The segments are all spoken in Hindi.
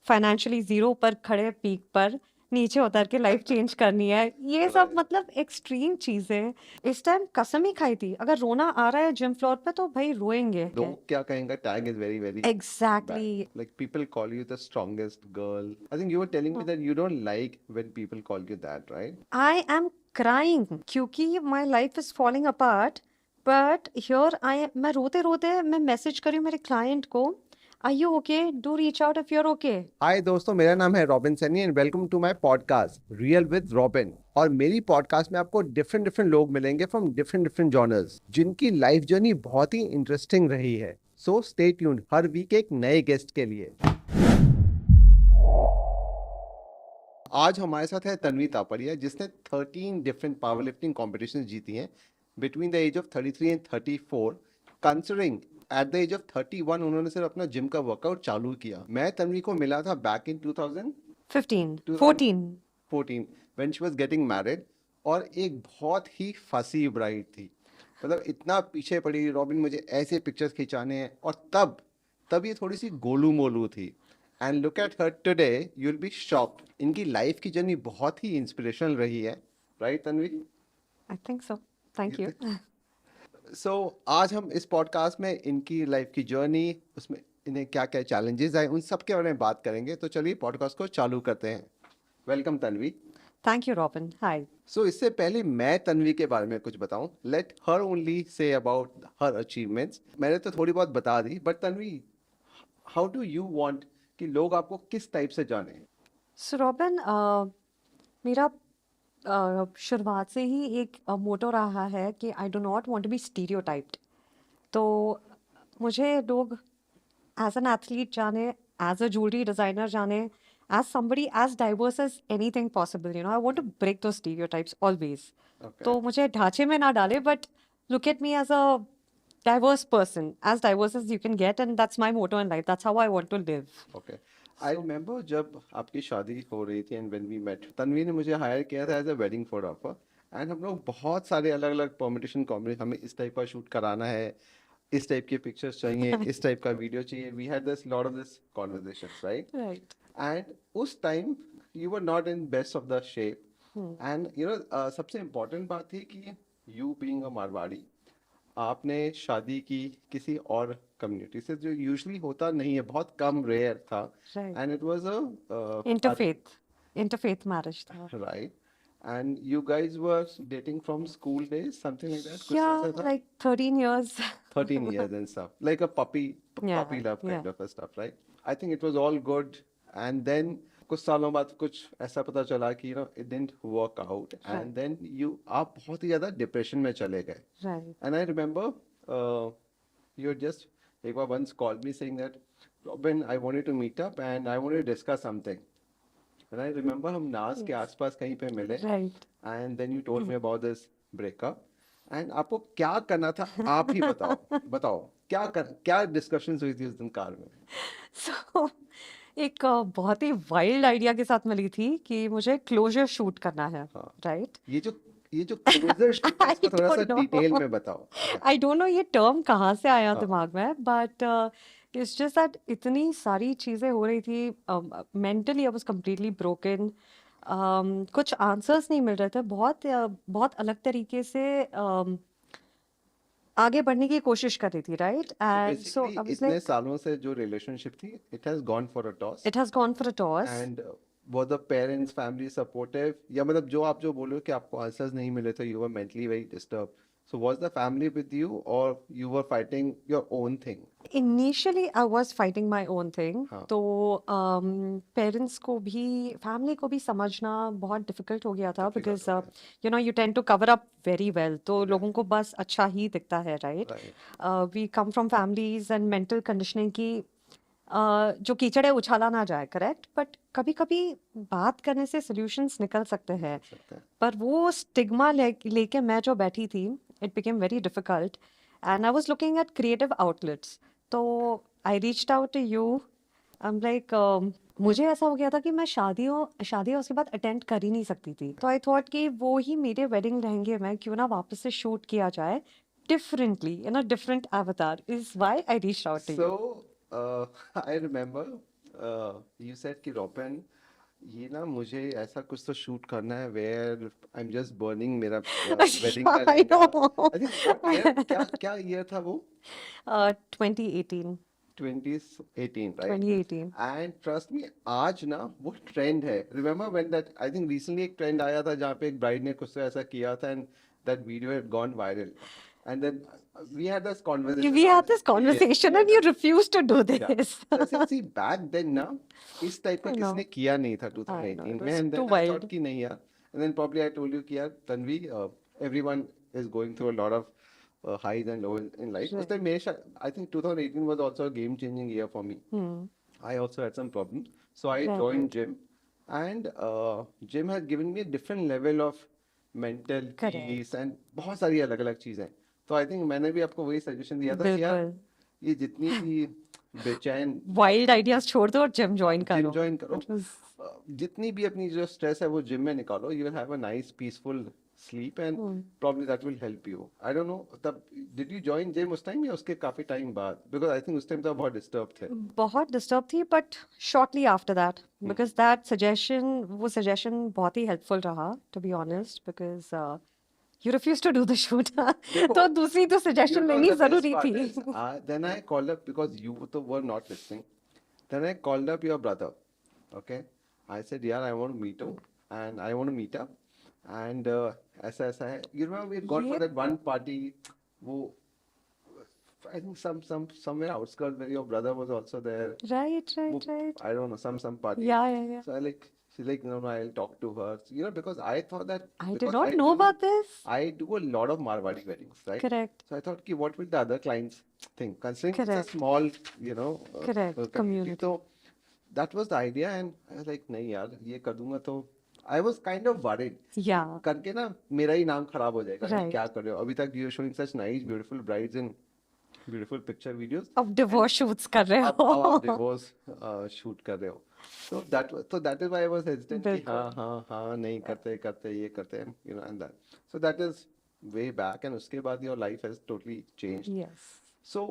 फाइनेंशियली जीरो पर खड़े पीक पर नीचे उतर के लाइफ चेंज करनी है, ये सब Right. मतलब एक्सट्रीम चीजें। इस टाइम कसम ही खाई थी, अगर रोना आ रहा है जिम फ्लोर पे तो भाई रोएंगे। लोग क्या कहेंगे tag is very very bad. Exactly. Like people call you the strongest girl. I think you were telling me that you don't like when people call you that, right? I am crying क्योंकि my life is falling apart, but here I, मैं रोते रोते मैं मैसेज करी मेरे क्लाइंट को, are you okay, do reach out if you are okay. Hi दोस्तों, मेरा नाम है Robin Saini and welcome to my podcast real with Robin. और मेरी पॉडकास्ट में आपको डिफरेंट डिफरेंट लोग मिलेंगे फ्रॉम डिफरेंट डिफरेंट जॉनर्स, जिनकी लाइफ जर्नी बहुत ही इंटरेस्टिंग रही है। सो स्टे ट्यून्ड हर वीक एक नए गेस्ट के लिए। आज हमारे साथ है तन्वी तापड़िया, जिसने 13 डिफरेंट पावर लिफ्टिंग कॉम्पिटिशन जीती हैं between the age of 33 and 34। Considering at the age of 31 उन्होंने सिर्फ अपना जिम का वर्कआउट चालू किया। मैं तन्वी को मिला था back in 15 14। 2014 when she was getting married, और एक बहुत ही फसी ब्राइड थी। मतलब इतना पीछे पड़ी, रॉबिन मुझे ऐसे पिक्चर्स खिंचाने हैं, और तब ये थोड़ी सी गोलू मोलू थी। And look at her today, you will be shocked. इनकी लाइफ की जर्नी बहुत ही इंस्पिरेशनल रही है, right Tanvi? I think so, thank you. So आज हम इस पॉडकास्ट में इनकी लाइफ की जर्नी, उसमें इन्हें क्या क्या चैलेंजेस आए, उन सब के बारे में बात करेंगे। तो चलिए पॉडकास्ट को चालू करते हैं। Welcome Tanvi. Thank you Robin, hi. So इससे पहले मैं तन्वी के बारे में कुछ बताऊं, let her only say about her achievements. मैंने तो थोड़ी बहुत बता दी, but Tanvi, how do you want कि लोग आपको किस टाइप से जाने? सो रॉबिन, मेरा शुरुआत से ही एक मोटो रहा है कि I do not want to be stereotyped. तो मुझे लोग एज एन एथलीट जाने, एज अ ज्वेलरी डिजाइनर जाने, as somebody as diverse as anything possible, I want to break those stereotypes always. Okay, तो मुझे ढांचे में ना डाले, but look at me as a diverse person, as diverse as you can get, and that's my motto in life. That's how I want to live. Okay. I remember जब आपकी शादी हो रही थी and when we met, Tanvi ने मुझे हायर किया था as a wedding photographer. And हम लोग बहुत सारे अलग अलग परमिटेशन हमें इस टाइप का शूट कराना है, इस टाइप के पिक्चर्स चाहिए, इस टाइप का वीडियो चाहिए। We had this lot of this conversations, right? Right. And उस time you were not in best of the shape. Hmm. And सबसे इम्पोर्टेंट बात थी कि यू बीइंग अ मारवाड़ी, आपने शादी की किसी और कम्युनिटी से, जो यूजुअली होता नहीं है, बहुत कम, रेयर था। Right. And it was a Interfaith. Interfaith marriage था। Right, and you guys were dating from school days, something like that, कुछ Yeah, ऐसा था। like 13 years. 13 years and stuff, like a puppy Yeah, love yeah. kind of a stuff, right? I think it was all good. And then कुछ सालों बाद कुछ ऐसा पता चला कि it didn't work out, Right. and then आप बहुत ही ज्यादा डिप्रेशन में चले गए। Right. And I remember you had just एक बार once called me saying that, Robin, I wanted to meet up and I wanted to discuss something. And I remember हम नाज के Yes. आसपास कहीं पे मिले, Right. and then you told me about this breakup. And आपको क्या करना था, आप ही बताओ। बताओ क्या डिस्कशंस हुई थी उस दिन कार में? So, एक बहुत ही वाइल्ड आइडिया के साथ मिली थी कि मुझे क्लोजर शूट करना है, हाँ, राइट? ये जो क्लोजर शूट है, आई इसको थोड़ा सा डोंट डिटेल नो, में बताओ। आई डोंट नो ये टर्म कहाँ से आया हाँ, दिमाग में, बट इट्स जस्ट दैट इतनी सारी चीज़ें हो रही थी, mentally I was completely broken. कुछ आंसर्स नहीं मिल रहे थे, बहुत अलग तरीके से आगे बढ़ने की कोशिश कर रही थी, right? so and so basically I was इतने लाइक, सालों से जो रिलेशनशिप थी, it has gone for a toss. It has gone for a toss. And were the parents family supportive, या मतलब जो बोलो कि आपको आंसर्स नहीं मिले थे, you were mentally very disturb, so was the family with you और you were fighting your own thing? Initially I was fighting my own thing, हाँ, तो पेरेंट्स को भी, फैमिली को भी समझना बहुत डिफिकल्ट हो गया था, डिफिकल्ट बिकॉज हो गया। You tend to cover up very well, तो लोगों को बस अच्छा ही दिखता है, right? Right, we come from families and mental conditioning की जो कीचड़ है उछाला ना जाए, करेक्ट? बट कभी कभी बात करने से सॉल्यूशंस निकल सकते हैं, निकल सकता है। पर वो स्टिग्मा लेके मैं जो बैठी थी, it became very difficult, and I was looking at creative outlets. तो I reached out to you. I am like, मुझे ऐसा हो गया था कि मैं शादियों उसके बाद अटेंड कर ही नहीं सकती थी, तो आई थॉट कि वो ही मेरे वेडिंग लहंगे में क्यों ना वापस से शूट किया जाए, differently, in a different avatar, is why I reached out to So, you. I remember, you said कि रोपन ये ना मुझे ऐसा कुछ तो शूट करना है where I'm just burning मेरा wedding का I lehenga. know. I think what year क्या क्या year था वो? 2018. 2018, right? 2018. And trust me, आज ना वो ट्रेंड है. Remember when that I think recently एक ट्रेंड आया था जहाँ पे एक ब्राइड ने कुछ तो ऐसा किया था and that video had gone viral. And then we had this conversation We had on this conversation we and had you a refused to do yeah. this. So I said, see, back then ना इस टाइप का I किसने know. किया नहीं था I know. 2018 It में was and too then I thought wild. कि नहीं यार and then probably I told you कि यार Tanvi everyone is going through a lot of highs and lows in life. उस Right. टाइम मेरे I think 2018 was also a game changing year for me. Hmm. I also had some problems. So I Right. joined gym and gym has given me a different level of mental Correct. peace and बहुत सारी अलग अलग चीज़ें. तो I think मैंने भी आपको वही सजेशन दिया था कि यार बिल्कुल. ये जितनी भी बेचैन वाइल्ड आइडियाज छोड़ दो और जिम ज्वाइन जिम करो. ज्वाइन करो It was. जितनी भी अपनी जो स्ट्रेस है वो जिम में निकालो you will have a nice peaceful sleep and Hmm. probably that will help you. I don't know तब did you join gym उस टाइम या उसके काफी टाइम बाद because I think उस टाइम तो आप बहुत डिस्टर्ब थे. बहुत डिस्टर्ब थी but shortly after that because that suggestion वो सजेशन बहुत ही हेल्पफुल रहा to be honest because you refuse to do the shoot देखो तो दूसरी तो you सजेशन know लेनी the best जरूरी part थी. is then I called up because you तो were not listening. Then I called up your brother. Okay. I said यार I want to meet him and I want to meet up and ऐसा ऐसा है. You remember we had gone for ये that one party वो I think somewhere outskirts where your brother was also there. Right वो right right I don't know some party. या So I like she's like no I'll talk to her. So, you know because I thought that I did because not know about this. I do a lot of Marwadi weddings, right? Correct So I thought कि what will the other clients think? Considering it's a correct small you know correct community community. तो that was the idea and I was like नहीं यार ये कर दूंगा तो I was kind of worried या कि करके ना मेरा ही नाम खराब हो जाएगा कि क्या राइट कर रहे हो अभी तक you are showing such nice beautiful brides and beautiful picture videos अब डिवोर्स शूट्स कर रहे अब आप हो. डिवोर्स शूट कर रहे हो तो that is why I was hesitant कि हाँ बिल्कुल. हाँ हाँ नहीं करते करते ये करते हैं you know and that so that is way back and उसके बाद your life has totally changed yes. So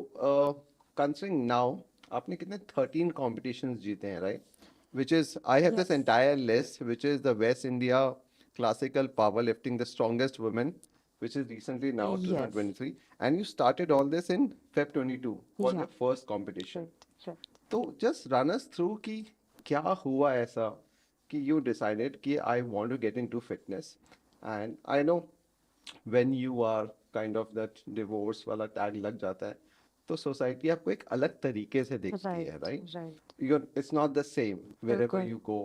considering now आपने कितने 13 कॉम्पिटिशन्स जीते हैं right which is I have this yes. entire list which is the West India classical powerlifting the strongest women which is recently now yes. 2023 and you started all this in Feb 22 was या your first competition right right. तो just run us through कि क्या हुआ ऐसा कि you decided कि I want to get into fitness and I know when you are kind of that divorce वाला tag लग जाता है तो सोसाइटी आपको एक अलग तरीके से देखती है right right right. you're it's not the same wherever बिल्कुल. you go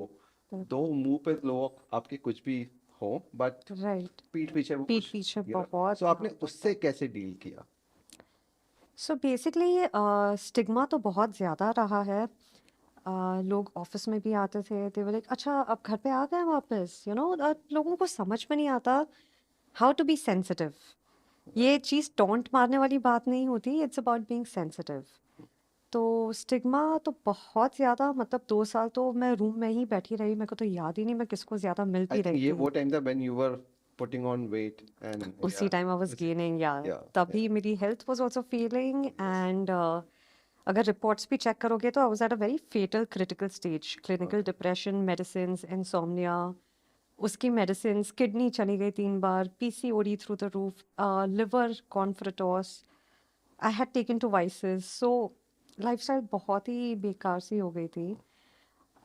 बिल्कुल. दो मुंह पे लोग आपके कुछ भी हो बट राइट. पीठ पीछे वो पीठ कुछ पीछे you know बहुत so आपने उससे कैसे डील किया सो बेसिकली स्टिग्मा तो बहुत ज़्यादा रहा है. लोग ऑफिस में भी आते थे they were like अच्छा अब घर पे आ गए वापस लोगों को समझ में नहीं आता हाउ टू बी सेंसिटिव. ये चीज़ टॉन्ट मारने वाली बात नहीं होती. It's about being sensitive. तो स्टिग्मा तो बहुत ज़्यादा मतलब 2 साल तो मैं रूम में ही बैठी रही. मेरे को तो याद ही नहीं मैं किसको ज़्यादा I मिलती think रही ये थी. वो टाइम था when you were putting on weight and उसी yeah टाइम आई वाज उसी गेनिंग या yeah तभी मेरी health was also failing and अगर रिपोर्ट्स भी चेक करोगे तो I was at a very fatal critical stage. Clinical okay depression medicines insomnia उसकी मेडिसिन्स किडनी चली गई 3 बार PCOD through the roof liver कॉन्फ्रेटोस I had taken to vices. So lifestyle बहुत ही बेकार सी हो गई थी.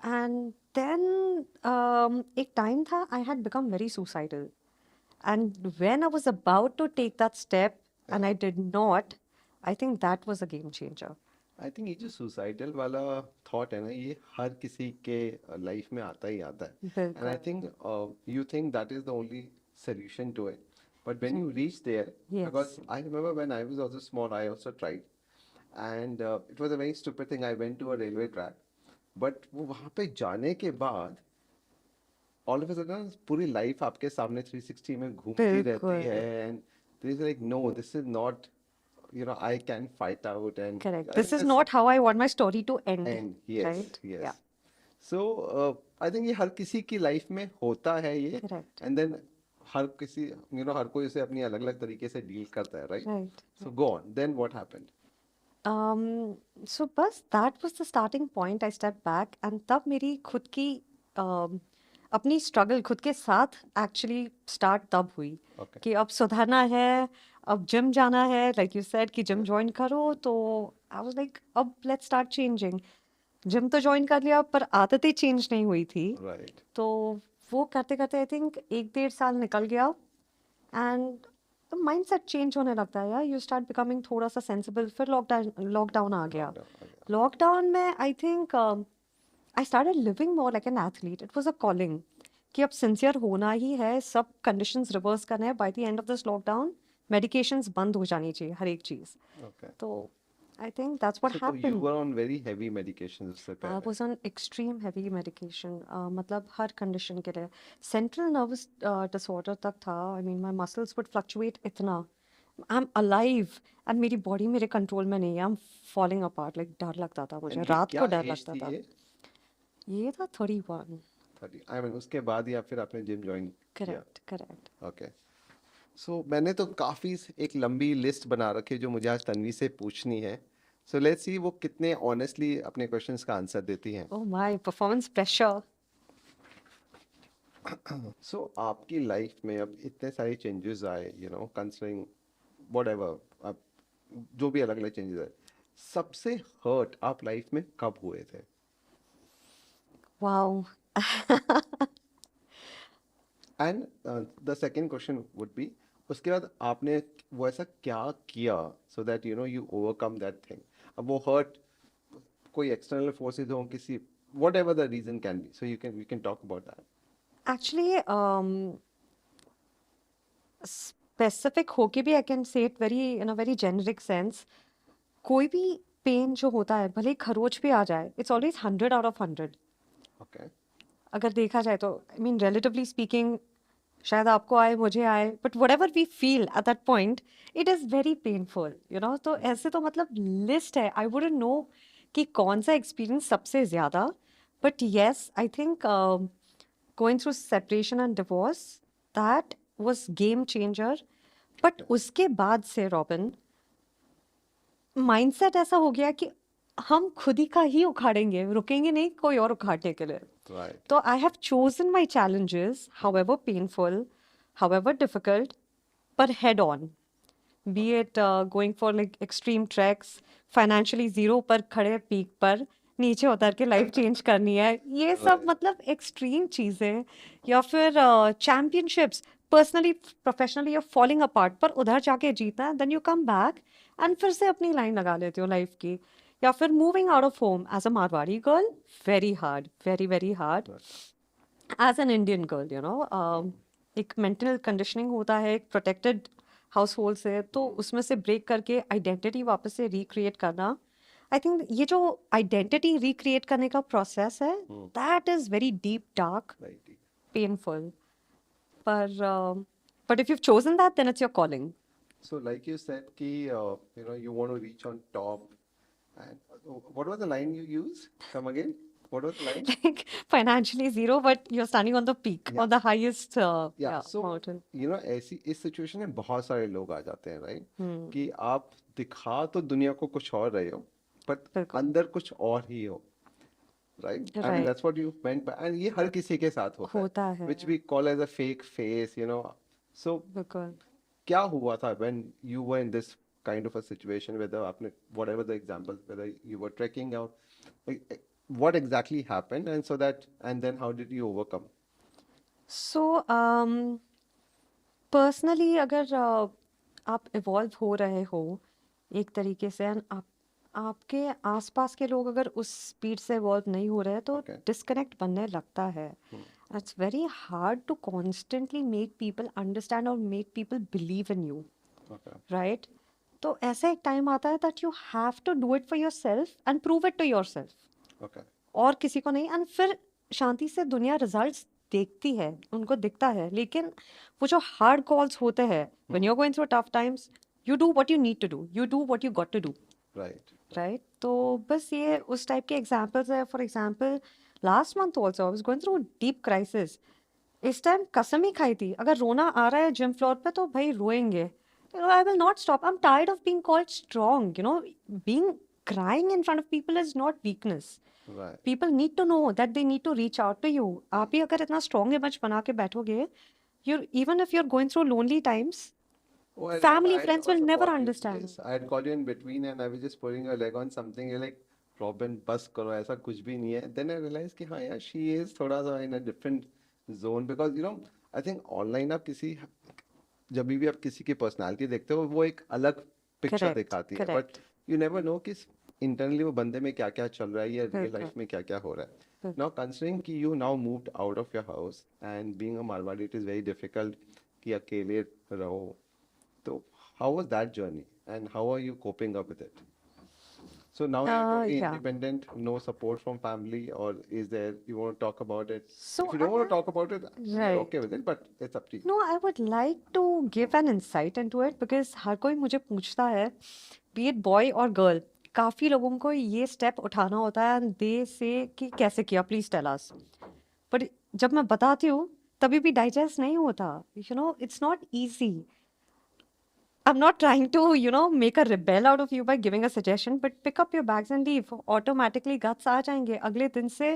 एंड देन एक टाइम था I had become very suicidal. And when I was about to take that step and yeah I did not, I think that was a game changer. I think ये जो सुसाइडल वाला थॉट है ना ये हर किसी के लाइफ में आता ही आता है एंड आई बिल्कुल. Think you think that is the only solution to it but when you Right. reach there because Yes. I remember when I was also small I also tried and it was a very stupid thing I went to a railway track but वो वहाँ पे जाने के बाद ऑल ऑफ अ सडन पूरी लाइफ आपके सामने 360 में घूमती रहती बिल्कुल. है and this like no this is not you know I can fight out and Correct. I This think is this not how I want my story to end. and yes Right? yes Yeah. so I think ये हर किसी की लाइफ में होता है ये Correct. and then हर किसी you know हर कोई इसे अपनी अलग अलग तरीके से डील करता है right Right. so Right. go on then what happened um, so बस that was the starting point. I stepped back and तब मेरी खुद की अपनी struggle खुद के साथ actually start तब हुई Okay. कि अब सुधारना है, अब gym जाना है, like you said कि gym Yeah. join करो, तो I was like अब let's start changing. Gym तो join कर लिया पर आदतें change नहीं हुई थी, Right. तो वो करते करते I think 1 डेढ़ साल निकल गया एंड माइंड सेट चेंज होने लगता है यार. यू स्टार्ट बिकमिंग थोड़ा सा सेंसिबल. फिर लॉकडाउन आ गया. Lockdown आ गया. लॉकडाउन में I think I started living more like an athlete. It was a calling कि अब सिंसियर होना ही है, सब कंडीशंस रिवर्स करने हैं. By the end of this lockdown medications बंद हो जानी चाहिए हर एक चीज़. Okay. तो I think that's what So you happened. were on very heavy medications उससे I पहले. was on extreme heavy medication. मतलब हर कंडीशन के लिए. सेंट्रल नर्वस डिसऑर्डर तक था. I mean my muscles would fluctuate इतना. आई एम अलाइव एंड मेरी बॉडी मेरे कंट्रोल में नहीं है. I am falling apart. Like डर लगता था मुझे. And ये रात क्या को डर एज लगता थी था. ये? ये था 31. 30. I mean उसके बाद या फिर आपने जिम ज्वाइन किया? Correct correct. ओके. सो मैंने तो काफ़ी एक लंबी लिस्ट बना रखी है जो मुझे आज तन्वी से पूछनी है. सो लेट्स सी वो कितने ऑनेस्टली अपने क्वेश्चंस का आंसर देती हैं. Oh my performance pressure. So आपकी लाइफ में अब इतने सारे चेंजेस आए, कंसिडरिंग व्हाटएवर, अब जो भी अलग अलग चेंजेस आए, सबसे हर्ट आप लाइफ में कब हुए थे? Wow. And the second question would be, उसके बाद आपने वो ऐसा क्या किया so that you overcome that thing. अब वो हर्ट कोई एक्सटर्नल फोर्सेस हो, किसी whatever the reason can be, so we can talk about that. Actually specific होके भी I can say it very in a very generic sense. कोई भी पेन जो होता है, भले ही खरोच भी आ जाए, it's always 100 out of 100. Okay. अगर देखा जाए तो आई मीन रिलेटिवली स्पीकिंग शायद आपको आए मुझे आए, but whatever we feel at that point it is very painful, you know. तो ऐसे तो मतलब लिस्ट है. आई वुडंट नो कि कौन सा एक्सपीरियंस सबसे ज़्यादा. But yes I think going through separation and divorce, that was game changer. But उसके बाद से रॉबिन, माइंडसेट ऐसा हो गया कि हम खुद ही का ही उखाड़ेंगे, रुकेंगे नहीं कोई और उखाड़ने के लिए. Right. So I have chosen my challenges, however painful, however difficult, but head on. Be it going for like extreme treks, financially zero पर खड़े पीक पर, नीचे उतर के लाइफ चेंज करनी है, ये सब राइट. मतलब एक्सट्रीम चीज़ें. या फिर championships, personally professionally you're falling apart, पर उधर जाके जीतना है, then you come back and फिर से अपनी लाइन लगा लेते हो लाइफ की. या फिर moving out of home as a Marwari girl, very hard, very very hard. As an Indian girl, you know, एक मेंटल कंडीशनिंग होता है, एक प्रोटेक्टेड हाउस होल्ड से, तो उसमें से ब्रेक करके आइडेंटिटी वापस से रिक्रिएट करना. आई थिंक ये जो आइडेंटिटी रिक्रिएट करने का प्रोसेस है, that is very deep dark, right. Painful. पर but if you chosen that then it's your calling. So like you said कि you want to reach on top, and what was the line you used? Come again. What was the line? Like financially zero, but you're standing on the peak, Yeah. on the highest Yeah. So mountain. ऐसी इस सिचुएशन में बहुत सारे लोग आ जाते हैं, राइट? हम्म. कि आप दिखा तो दुनिया को कुछ और रहे हो, but बिल्कुल. अंदर कुछ और ही हो, right? I mean Right. that's what you meant by, and ये हर किसी के साथ होता है, है. which we call as a fake face, So बिल्कुल. क्या हुआ था when you were in this kind of a situation, whether आपने whatever the example, whether you were trekking out, like, what exactly happened, and so that, and then how did you overcome? So personally अगर आप इवॉल्व हो रहे हो एक तरीके से, and आपके आसपास के लोग अगर उस स्पीड से इवॉल्व नहीं हो रहे, तो Okay. डिस्कनेक्ट बनने लगता है. It's very hard to constantly make people understand और make people believe in you, Okay. Right? तो ऐसा एक टाइम आता है that you have to do it for yourself and prove it to yourself, Okay. और किसी को नहीं. एंड फिर शांति से दुनिया रिजल्ट्स देखती है, उनको दिखता है. लेकिन वो जो हार्ड कॉल्स होते हैं, when you are going through tough times, you do what you need to do, you do what you got to do, Right. Right? तो बस ये उस टाइप के एग्जांपल्स है. For example last month also I was going through deep crisis. इस टाइम कसम ही खाई थी, अगर रोना आ रहा है जिम फ्लोर पे तो भाई रोएंगे, I will not stop. I'm tired of being called strong. Being crying in front of people is not weakness. Right. People need to know that they need to reach out to you. आप ही अगर इतना strong image बना के बैठोगे, even if you're going through lonely times, Oh, I remember family, I had friends will also never called you. understand. Yes, I had called you in between and I was just putting your leg on something. You're like, Robin, बस करो ऐसा कुछ भी नहीं है. Then I realized कि हाँ यार, she is थोड़ा सा in a different zone because I think online आप किसी जब भी आप किसी की पर्सनालिटी देखते हो वो एक अलग पिक्चर Correct, दिखाती है but correct. You never no कि इंटरनली वो बंदे में क्या क्या चल रहा है या रियल बिल्कुल, लाइफ में क्या क्या हो रहा है बिल्कुल. नाउ कंसिडरिंग कि you now moved out of your house and being a Marwari it is very difficult कि अकेले रहो तो how was that journey and how are you coping up with it so now you're totally Yeah. independent, no support from family, or is there, you want to talk about it? If So you I don't want to talk about it, we are right. okay with it, but it's up to you. No, I would like to give an insight into it because हर कोई मुझे पूछता है, be it boy or girl, काफी लोगों को ये स्टेप उठाना होता है and they say कि कैसे किया, please tell us. But जब मैं बताती हूँ, तभी भी digest नहीं होता. It's not easy. I'm not trying to, make a rebel out of you by giving a suggestion, but pick up your bags and leave. Automatically guts आ जाएंगे. अगले दिन से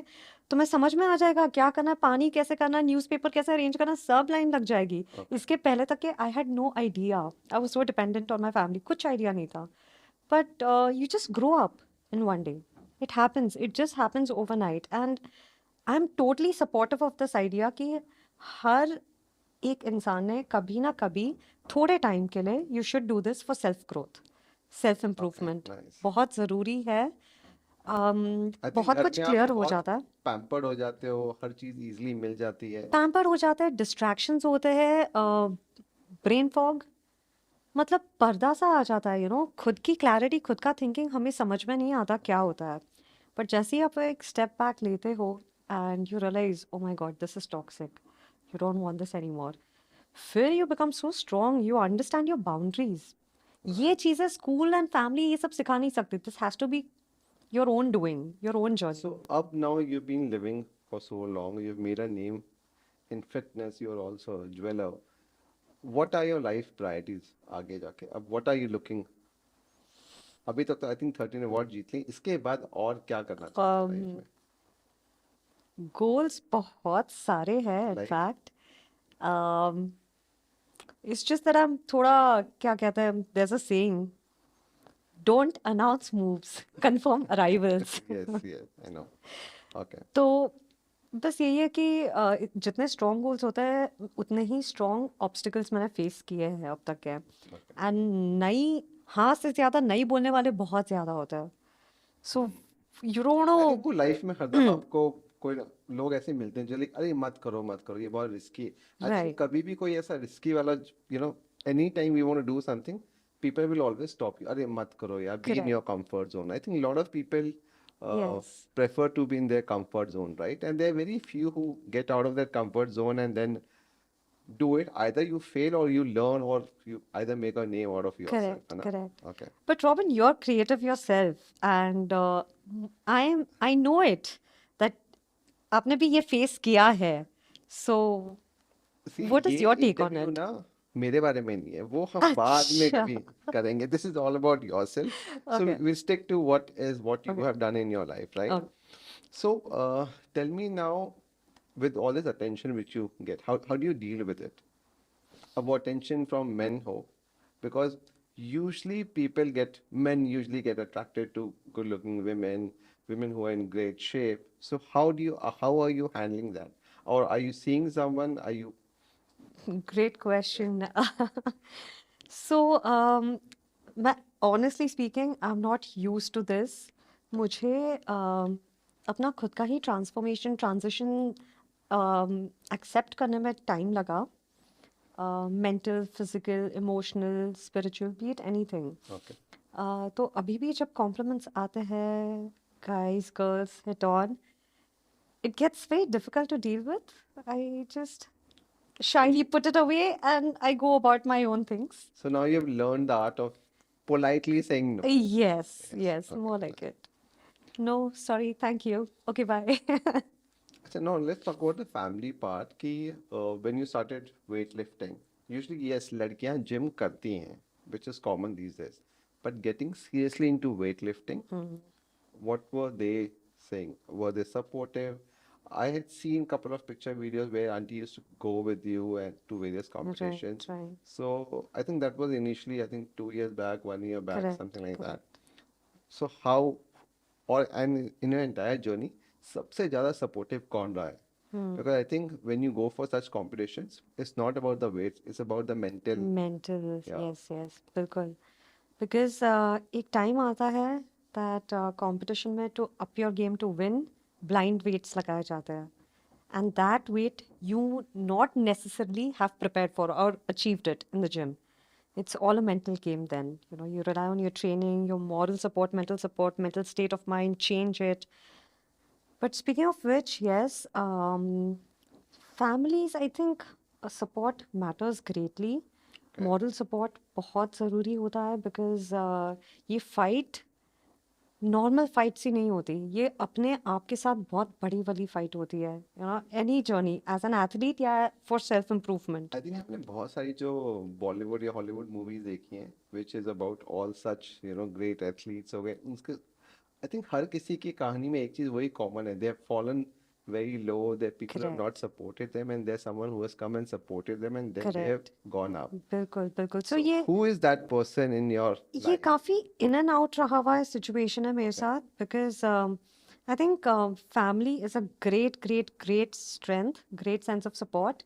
तुम्हें समझ में आ जाएगा क्या करना है, पानी कैसे करना है, न्यूज़पेपर कैसे अरेंज करना है, सब लाइन लग जाएगी. Okay. इसके पहले तक के I had no idea. I was so dependent on my family. कुछ आइडिया नहीं था. But you just grow up in one day. It happens. It just happens overnight. And I'm totally supportive of this idea कि हर एक इंसान ने कभी ना कभी थोड़े टाइम के लिए you should do this for self growth self Okay, improvement nice. बहुत ज़रूरी है. आई थिंक बहुत घर कुछ में आप क्लियर हो बहुत जाता है. पैम्पर्ड हो जाते हो हर चीज इजीली मिल जाती है पैम्पर हो जाता है, डिस्ट्रैक्शंस होते हैं, ब्रेन फॉग, मतलब पर्दा सा आ जाता है. खुद की क्लैरिटी, खुद का थिंकिंग हमें समझ में नहीं आता क्या होता है. बट जैसे ही आप एक स्टेप बैक लेते हो and you realise oh my God this is toxic, you don't want this any more, फिर you become so strong, you understand your boundaries. ये चीज़ें स्कूल एंड फैमिली ये सब सिखा नहीं सकते. This has to be your own doing, your own journey. so up now you've been living for so long you've made a name in fitness you're also a jeweler what are your life priorities आगे जाके अब what are you looking अभी तक तो आई थिंक 13 अवार्ड जीत ली इसके बाद और क्या करना चाहते हैं लाइफ में गोल्स बहुत सारे हैं like in fact. It's just that I am थोड़ा, क्या कहते हैं, there is a saying, don't announce moves, confirm arrivals. Yes yes I know okay तो बस यही है कि जितने स्ट्रॉन्ग गोल्स होते हैं उतने ही स्ट्रॉन्ग ऑब्स्टिकल्स मैंने फेस किए हैं अब तक के. ओके एंड नई, हाँ से ज़्यादा नई बोलने वाले बहुत ज़्यादा होते हैं. So you don't I know. Think वो लाइफ में हरदम आपको कोई लोग ऐसे मिलते हैं जो लाइक अरे मत करो ये बहुत रिस्की आई थिंक राइट. कभी भी कोई ऐसा रिस्की वाला any time you want to do something people will always stop you अरे मत करो यार be in your correct. comfort zone I think a lot of people yes. prefer to be in their comfort zone right and there are very few who get out of their comfort zone and then do it either you fail or you learn or you either make a name out of yourself Correct, है ना correct. okay But Robin, you're creative yourself, and I know it that आपने भी ये face किया है. So, See, what ये is your take on interview it? ना मेरे बारे में नहीं है वो हम बाद में अच्छा. कभी करेंगे this is all about yourself so Okay. We stick to what you Okay. have done in your life right Okay. so tell me now with all this attention which you get how do you deal with it about attention from men ho because usually men usually get attracted to good looking women who are in great shape so how are you handling that or are you seeing someone are you Great question. So, मैं honestly speaking, I'm not used to this. मुझे अपना खुद का ही transformation, transition accept करने में time लगा. Mental, physical, emotional, spiritual, be it anything. okay तो अभी भी जब compliments आते हैं, guys, girls, hit on, it gets very difficult to deal with. I just shyly put it away and I go about my own things. So now you've learned the art of politely saying no. Yes, Yes. yes, Okay. more like it. No, sorry, thank you. Okay, bye. So now let's talk about the family part. कि when you started weightlifting, usually yes लड़कियां gym करती हैं, which is common these days. But getting seriously into weightlifting, what were they saying? Were they supportive? I had seen couple of picture videos where auntie used to go with you and to various Right, competitions. right. So I think that was initially, I think 2 years back, 1 year back, Correct, something like that. correct. So how, or and in your entire journey, सबसे ज़्यादा supportive कौन रहा है? Because I think when you go for such competitions, it's not about the weights, it's about the mental. Mental, Yeah. yes, yes, बिल्कुल. Because एक time आता है that competition में to up your game to win, blind weights लगाए जाते हैं. And that weight you not necessarily have prepared for or achieved it in the gym. It's all a mental game then. You know, you rely on your training, your moral support, mental state of mind, change it. But speaking of which, yes, families, I think support matters greatly. Okay. Moral support बहुत ज़रूरी होता है because ये fight नॉर्मल फाइट्स ही नहीं होती ये अपने आप के साथ बहुत बड़ी वाली फाइट होती है you know any journey as an athlete या for self improvement I think आपने बहुत सारी जो बॉलीवुड या हॉलीवुड मूवीज देखी हैं which is about all such great athletes हो गए उनके आई थिंक हर किसी की कहानी में एक चीज वही कॉमन है they have fallen very low that people have not correct supported them and there's someone who has come and supported them and then they have correct gone up. बिल्कुल बिल्कुल सो So ये who is that person in your ये life? काफ़ी इन एंड आउट रहा हुआ है सिचुएशन है मेरे Okay. साथ because I think family is a great great great strength great sense of support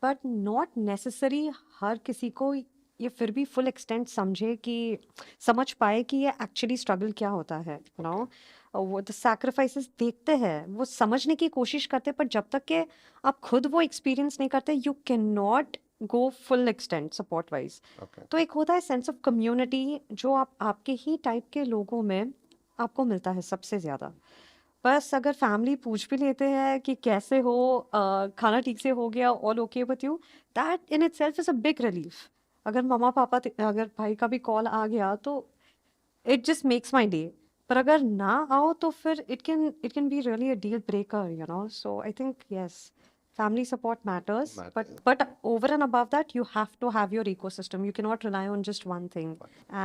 but not necessary हर किसी को ये फिर भी फुल एक्सटेंट समझे कि समझ पाए कि ये एक्चुअली स्ट्रगल क्या होता है यू नो वो द सैक्रिफाइसेस देखते हैं वो समझने की कोशिश करते हैं पर जब तक के आप खुद वो एक्सपीरियंस नहीं करते you can not go full extent support wise Okay. तो एक होता है सेंस ऑफ कम्युनिटी जो आप आपके ही टाइप के लोगों में आपको मिलता है सबसे ज़्यादा बस अगर फैमिली पूछ भी लेते हैं कि कैसे हो खाना ठीक से हो गया all okay with you that in itself is a big relief अगर मम्मा पापा अगर भाई का भी कॉल आ गया तो it just makes my day पर अगर ना आओ तो फिर it can be really a deal breaker you know so I think yes family support matters but Matter. but over and above that you have to have your ecosystem you cannot rely on just one thing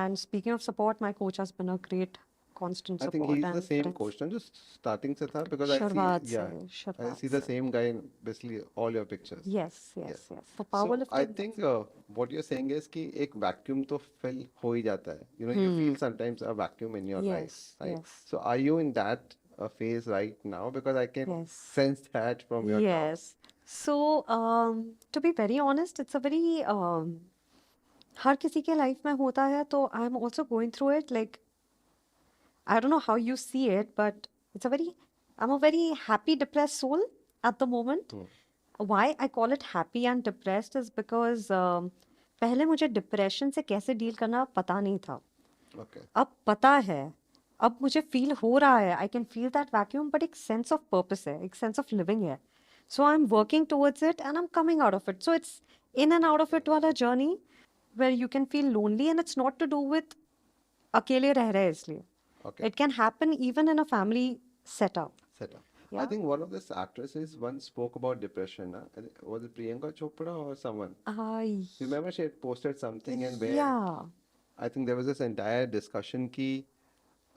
and speaking of support my coach has been a great constant I think support he's the and same friends coach, not just starting se tha, because I see, शुरुआत से yeah, I शुरुआत see the से same guy in basically all your pictures. yes Yes. yes yes for So I powerlifting think what you're saying is कि एक vacuum तो fill हो ही जाता है. You feel sometimes a vacuum in your life, yes right? yes So are you in that phase right now? Because I can yes sense that from your talk. yes so to be very honest it's a very हर किसी के लाइफ में होता है तो I am also going through it like I don't know how you see it, but I'm a very happy, depressed soul at the moment. Hmm. Why I call it happy and depressed is because पहले मुझे डिप्रेशन से कैसे डील करना पता नहीं था Okay. अब पता है अब मुझे फील हो रहा है I can feel that vacuum but एक सेंस ऑफ पर्पस है एक सेंस ऑफ लिविंग है so I am working towards it and I am coming out of it so it's in and out of it वाला journey where you can feel lonely and it's not to do with अकेले रह रहे हैं इसलिए Okay. it can happen even in a family setup. Setup. I Yeah. think one of the actresses once spoke about depression. Was it Priyanka Chopra or someone? Remember she had posted something and where Yeah. I think there was this entire discussion कि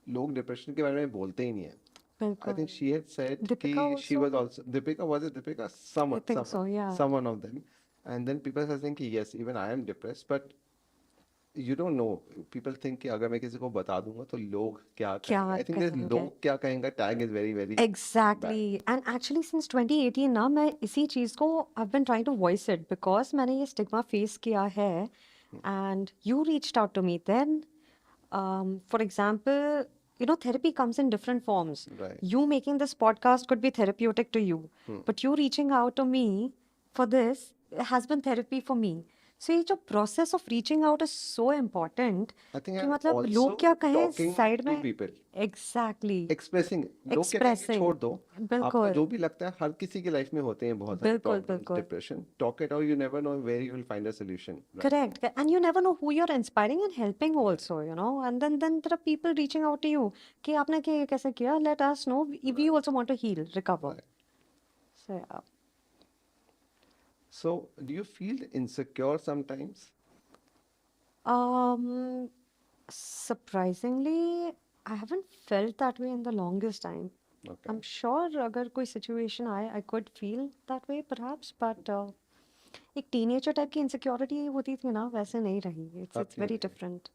लोग डिप्रेशन के बारे में बोलते ही नहीं है. I बिल्कुल. think she had said कि Deepika she also. was also Deepika, was it Deepika? I think so. Yeah. Someone of them. And then people are saying कि yes, even I am depressed, but you don't know. People think कि अगर मैं किसी को बता दूंगा तो लोग क्या क्या कहेंगे. I think this कहेंगे? लोग क्या कहेंगे tag is very very bad. Exactly. And actually since 2018 ना मैं इसी चीज़ को I've been trying to voice it because मैंने ये stigma face किया है and you reached out to me then for example you know therapy comes in different forms Right. you making this podcast could be therapeutic to you but you reaching out to me for this has been therapy for me so ये जो process of reaching out is so important I think कि I'm मतलब also लोग क्या कहें talking साइड to में people. exactly एक्सप्रेसिंग लोग क्या कहेंगे expressing छोड़ दो आपको बिल्कुल जो भी लगता है हर किसी की लाइफ में होते हैं बहुत सारे बिल्कुल प्रॉब्लम्स बिल्कुल depression talk it out you never know where you will find a solution right correct and you never know who you're inspiring and helping also you know and then there are people reaching out to you कि आपने क्या कैसे किया let us know we also want to heal recover right so yeah. So do you feel insecure sometimes Um, surprisingly, I haven't felt that way in the longest time. Okay. I'm sure अगर कोई situation आए, I could feel that way perhaps, but एक teenager type की insecurity होती थी ना, वैसे नहीं रही. अब It's क्यों very नहीं? different.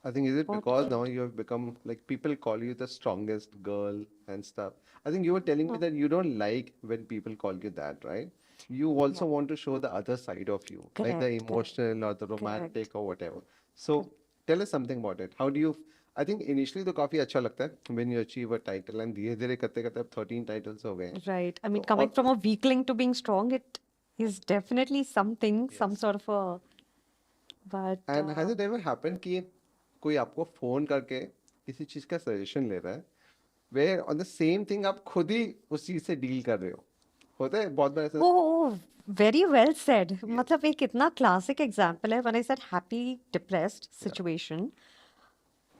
I think is it बहुत because now different. you have become like people call you the strongest girl and stuff. I think you were telling me No, that you don't like when people call you that, right? You yeah, also want to show the other side of you, like the correct, correct, emotional or the correct, romantic or whatever. So correct. tell us something about it. How do you? I think initially तो काफी अच्छा लगता है when you achieve a title and धीरे धीरे करते करते अब 13 titles हो गए हैं. Right. I mean, तो coming और from a weakling to being strong, it is definitely something, some yes. sort of a, but And has it ever happened कि कोई आपको फोन करके किसी चीज का सजेशन ले रहा है where on the same thing आप खुद ही उस चीज से डील कर रहे हो होता है बहुत बार ऐसा oh, very well said. yes मतलब एक इतना classic example है when I said happy depressed yeah situation.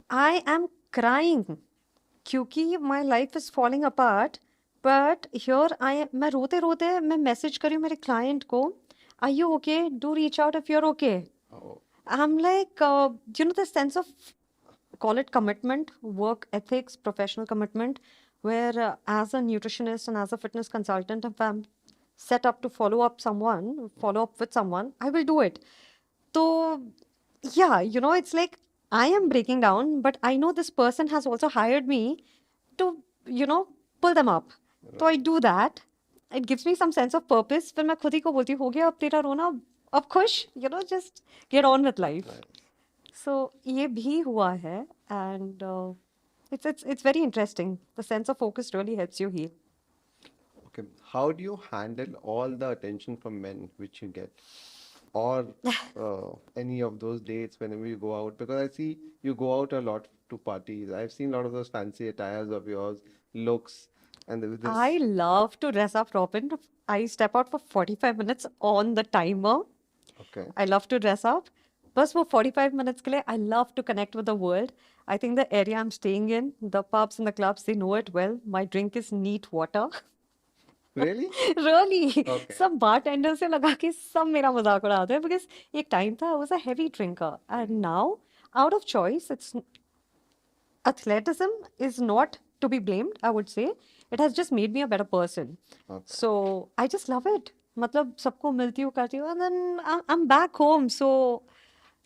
I am crying क्योंकि my life is falling apart. But here I am, मैं रोते रोते मैं मैसेज करी हूँ मेरे client को, are you okay? Do reach out if you're okay. oh I'm like, the sense of call it commitment, work ethics, professional commitment, where as a nutritionist and as a fitness consultant, if I'm set up to follow up with someone, I will do it. So, yeah, it's like I am breaking down, but I know this person has also hired me to, pull them up. So I right do that. It gives me some sense of purpose. फिर मैं खुद ही को बोलती हूँ, हो गया अब तेरा रोना, अब खुश, just get on with life. nice So ये भी हुआ है, and it's very interesting. The sense of focus really helps you heal. okay how do you handle all the attention from men which you get or any of those dates whenever you go out because I see you go out a lot to parties I've seen a lot of those fancy attires of yours looks and there was I this love to dress up, Robin. I step out for 45 minutes on the timer. okay I love to dress up. बस वो 45 minutes के लिए I love to connect with the world. I think the area I'm staying in, the pubs and the clubs, they know it well. My drink is neat water. really Really, okay सब bartender से लगा के सब मेरा मजाक उड़ाते हैं because एक time था I was a heavy drinker and now out of choice it's athleticism is not to be blamed, I would say. It has just made me a better person. okay So I just love it. मतलब सबको मिलती हूँ करती हूँ and then I'm back home. So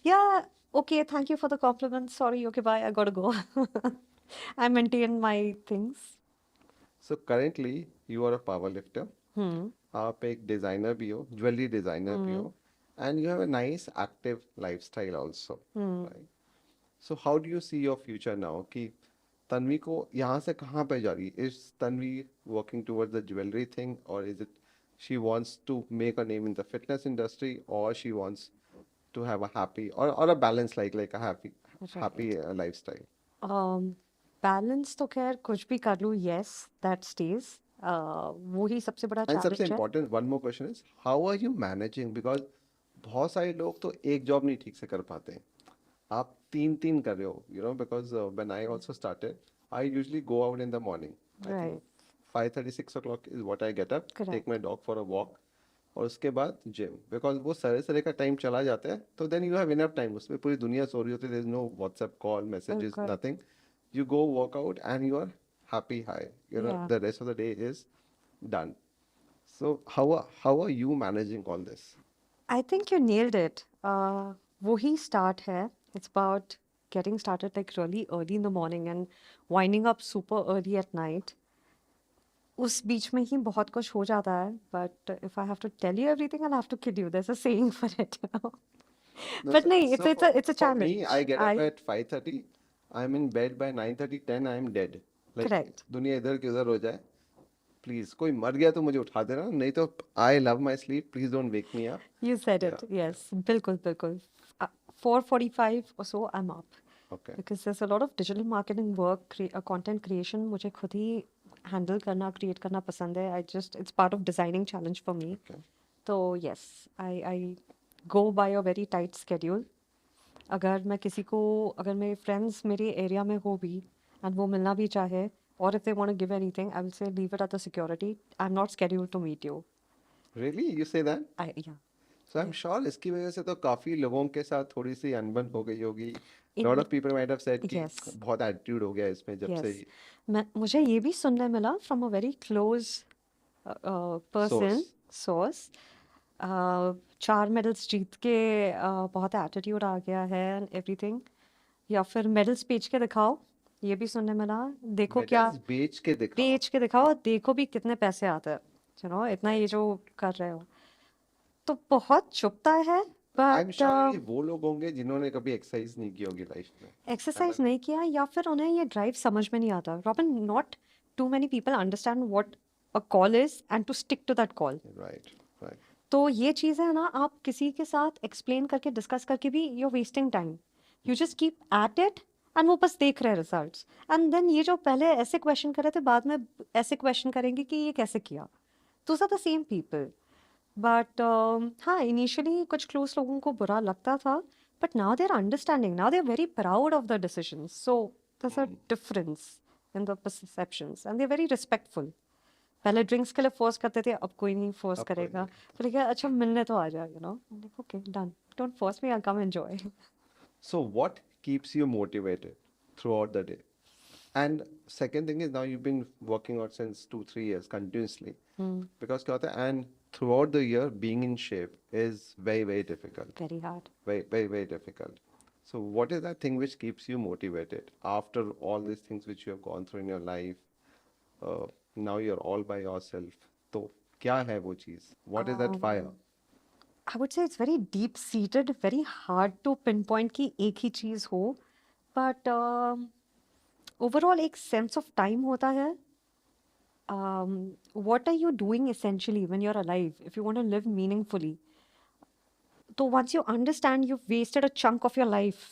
yeah, okay, thank you for the compliment. Sorry, okay, bye. I gotta go. I maintain my things. So currently you are a power lifter. Hmm. आप एक डिजाइनर भी हो ज्वेलरी डिजाइनर भी Hmm. हो and you have a nice active lifestyle also Hmm. Right so how do you see your future now कि तन्वी को यहाँ से कहाँ पे जा रही है is Tanvi working towards the jewellery thing और is it she wants to make a name in the fitness industry or she wants to have a happy or a balance like a happy Right. lifestyle Um, Balance तो खैर कुछ भी कर लूँ, yes, that stays. वो ही सबसे बड़ा एंड सबसे challenge है. Important one more question is how are you managing because बहुत सारे लोग तो एक जॉब नहीं ठीक से कर पाते हैं आप तीन तीन कर रहे हो because when I also started I usually go out in the morning I think Right. 5:30 6 o'clock is what I get up take my Correct. Dog for a walk और उसके बाद जिम बिकॉज वो सरे सरे का टाइम चला जाता है तो then you have enough time उसमें पूरी दुनिया सो रही होती है there is no WhatsApp call messages Correct. Nothing you go work out and you are happy high Yeah. the rest of the day is done so how are you managing all this I think you nailed it. वो ही start है. It's about getting started like really early in the morning and winding up super early at night. उस बीच में ही बहुत कुछ हो जाता है. But if I have to tell you everything, I'll have to kill you. There's a saying for it. no But so, नहीं, so it's a for me I challenge. get up at 5:30 I'm in bed by 9:30 10 I'm dead like Correct. दुनिया इधर की उधर हो जाए प्लीज कोई मर गया तो मुझे उठा देना नहीं तो I love my sleep please don't wake me up You said या it. Yes, बिल्कुल बिल्कुल. 4:45 or so, I'm up. Okay Because there's a lot of digital marketing work, content creation. मुझे खुद ही handle करना, create करना पसंद है. It's part of designing challenge for me. Okay तो yes, I go by a very tight schedule. अगर मेरे friends मेरे area में हो भी, and वो मिलना भी चाहे, or if they want to give anything, I will say leave it at the security. I'm not scheduled to meet you. Really you say that Yeah. So I am sure इसकी वजह से तो काफी लोगों के साथ थोड़ी सी अनबन हो गई होगी. In lot of people might have said कि यस बहुत एटीट्यूड हो गया इसमें जब से यस मैं मुझे ये भी सुनने मिला from a very close person source. Source 4 medals जीत के बहुत एटीट्यूड आ गया है एंड एवरीथिंग या फिर मेडल्स बेच के दिखाओ ये भी सुनने मिला देखो क्या मेडल्स बेच के दिखाओ. बेच के दिखाओ देखो भी कितने पैसे आते हैं इतना ओके. ये जो कर रहे हो तो बहुत चुभता है आई एम बट श्योर ये वो लोग होंगे जिन्होंने कभी एक्सरसाइज नहीं की होगी लाइफ में. एक्सरसाइज मतलब. नहीं किया या फिर उन्हें ये ड्राइव समझ में नहीं आता Robin not too many people understand what a call is and to stick to that call right. Right. तो ये चीज़ है ना आप किसी के साथ एक्सप्लेन करके डिस्कस करके भी you wasting time you just keep at it and वो बस देख रहे हैं रिजल्ट्स एंड देन ये जो पहले ऐसे क्वेश्चन कर रहे थे बाद में ऐसे क्वेश्चन करेंगे कि ये कैसे किया those are the same people but हाँ इनिशियली कुछ क्लोज लोगों को बुरा लगता था but now they are understanding now they are very proud of the decisions so there's a difference in the perceptions and they're very respectful पहले ड्रिंक्स के लिए फोर्स करते थे अब कोई नहीं फोर्स अब कोई करेगा नहीं. तो क्या अच्छा मिलने तो आ जाओ okay done don't force me I come enjoy So what keeps you motivated throughout the day? And second thing is now you've been working out since 2-3 years continuously. Because क्या होता है and throughout the year being in shape is very very difficult. Very hard Very very very difficult. So what is that thing which keeps you motivated after all these things which you have gone through in your life? Uh, Now you're all by yourself. तो क्या है वो चीज़? What is that fire? I would say it's very deep seated very hard to pinpoint की एक ही चीज़ हो बट ओवरऑल एक सेंस ऑफ टाइम होता है what are you doing essentially when you're alive if you want to live meaningfully तो once you understand you've wasted a chunk of your life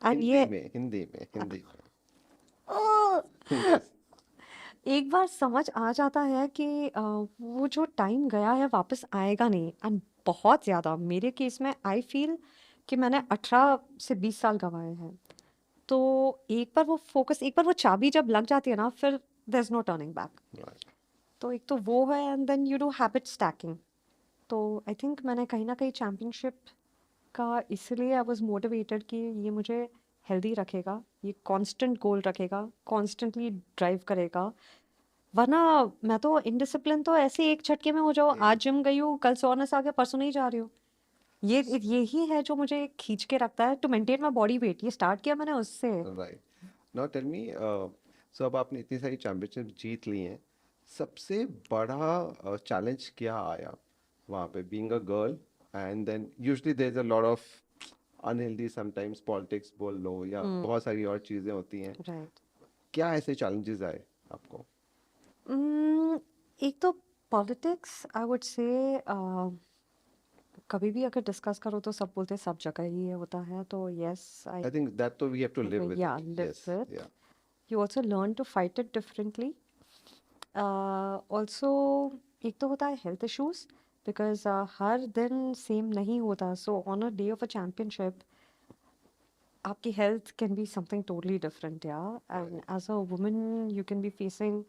and ये हिंदी में. uh, Yes. एक बार समझ आ जाता है कि वो जो टाइम गया है वापस आएगा नहीं एंड बहुत ज़्यादा मेरे केस में आई फील कि मैंने 18 से 20 साल गंवाए हैं तो एक बार वो चाबी जब लग जाती है ना फिर there is no turning back Right. तो एक तो वो है and then you do habit stacking तो आई थिंक मैंने कहीं ना कहीं चैम्पियनशिप का इसलिए आई वाज मोटिवेटेड कि ये मुझे हेल्दी रखेगा ये कांस्टेंट गोल रखेगा कॉन्स्टेंटली ड्राइव करेगा वरना मैं तो इनडिसिप्लिन तो ऐसे एक झटके में हो जाओ आज जिम गई हूँ कल सोने आ गया परसों नहीं जा रही हूँ यही है जो मुझे खींच के रखता है to maintain my body weight ये स्टार्ट किया मैंने उससे right. Now tell me, so अब आपने इतनी सारी चैंपियनशिप जीत ली हैं, सबसे बड़ा चैलेंज क्या आया वहाँ पे being a girl and then usually there is a lot of unhealthy sometimes politics बोल लो या बहुत सारी और चीज़ें होती हैं. राइट क्या ऐसे चैलेंजेस आए आपको? एक तो पॉलिटिक्स आई वुड से कभी भी अगर डिस्कस करो तो सब बोलते हैं सब जगह ही ये होता है तो yes I I think that तो we have to live with yeah it. Live yes. With yeah. You also learn to fight it differently also एक तो होता है हेल्थ इश्यूज बिकॉज हर दिन सेम नहीं होता so on a day of a championship आपकी health can be something totally different yeah and as a woman you can be facing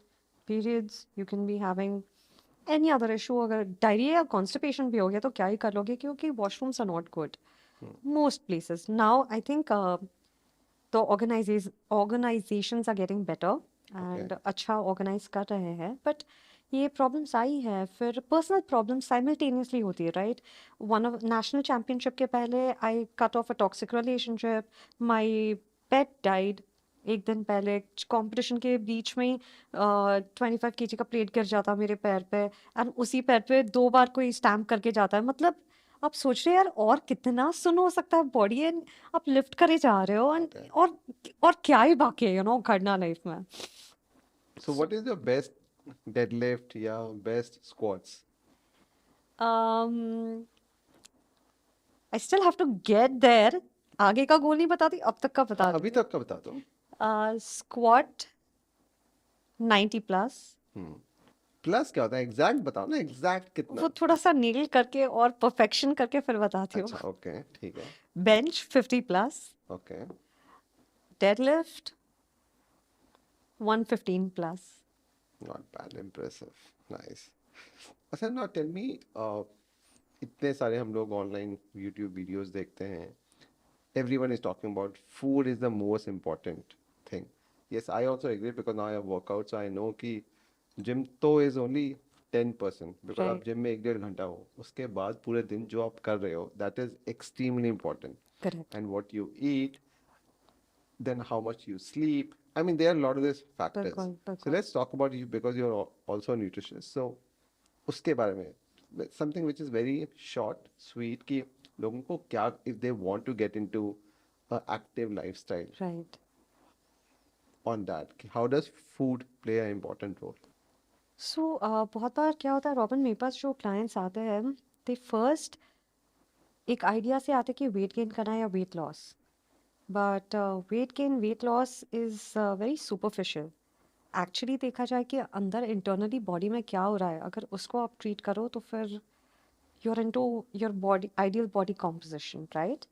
periods you can be having any other issue अगर डायरिया या कॉन्स्टिपेशन भी हो गया तो क्या ही कर लोगे क्योंकि washrooms are not good most places now I think तो organisations are getting better okay. And अच्छा ऑर्गेनाइज कर रहे हैं बट ये प्रॉब्लम्स आई है फिर पर्सनल प्रॉब्लम्स साइमल्टेनियसली होती है right one of national championship के पहले I cut of a toxic relationship my pet died एक दिन पहले कंपटीशन के बीच में ही 25 kg का प्लेट गिर जाता मेरे पैर पे एंड उसी पैर पे 2 बार कोई स्टैम्प करके जाता है मतलब आप सोच रहे हैं यार और कितना सुन हो सकता है बॉडी एंड आप लिफ्ट करे जा रहे हो एंड Okay. और क्या ही बाकी है करना लाइफ में So what is your best deadlift या best squats? I still have to get there आगे का गोल नहीं बताती अब तक का बता अभी तक का बता दो. स्क्वाट 90+. प्लस क्या होता है? एग्जैक्ट बताओ ना, एग्जैक्ट कितना? वो थोड़ा सा नील करके और परफेक्शन करके फिर बताती हूँ अच्छा, ओके, ठीक है. Bench 50+. Okay. Deadlift 115+. Not bad, impressive, nice. अच्छा, नाउ टेल मी, इतने सारे हम लोग ऑनलाइन यूट्यूब वीडियोस देखते हैं, everyone is talking about food is the most important thing. Yes, I also agree because now I have workouts, so I know कि जिम तो is only 10% because आप राइट, जिम में 1-1.5 घंटा हो, उसके बाद पूरे दिन जो आप कर रहे हो that is extremely important. Correct, And what you eat, then how much you sleep. I mean, there are a lot of these factors. बिल्कुल, So बिल्कुल। let's talk about you because you're also a nutritionist. So उसके बारे में something which is very short, sweet कि लोगों को क्या if they want to get into a active lifestyle right. on that, कि how does food play an important role? सो बहुत बार क्या होता है रॉबिन, मेरे पास जो क्लाइंट्स आते हैं, दे फर्स्ट एक आइडिया से आते हैं कि वेट गेन करना है या weight loss. But weight gain weight loss is very superficial. Actually देखा जाए कि अंदर इंटरनली बॉडी में क्या हो रहा है, अगर उसको आप ट्रीट करो तो फिर you're into your body ideal body composition, right?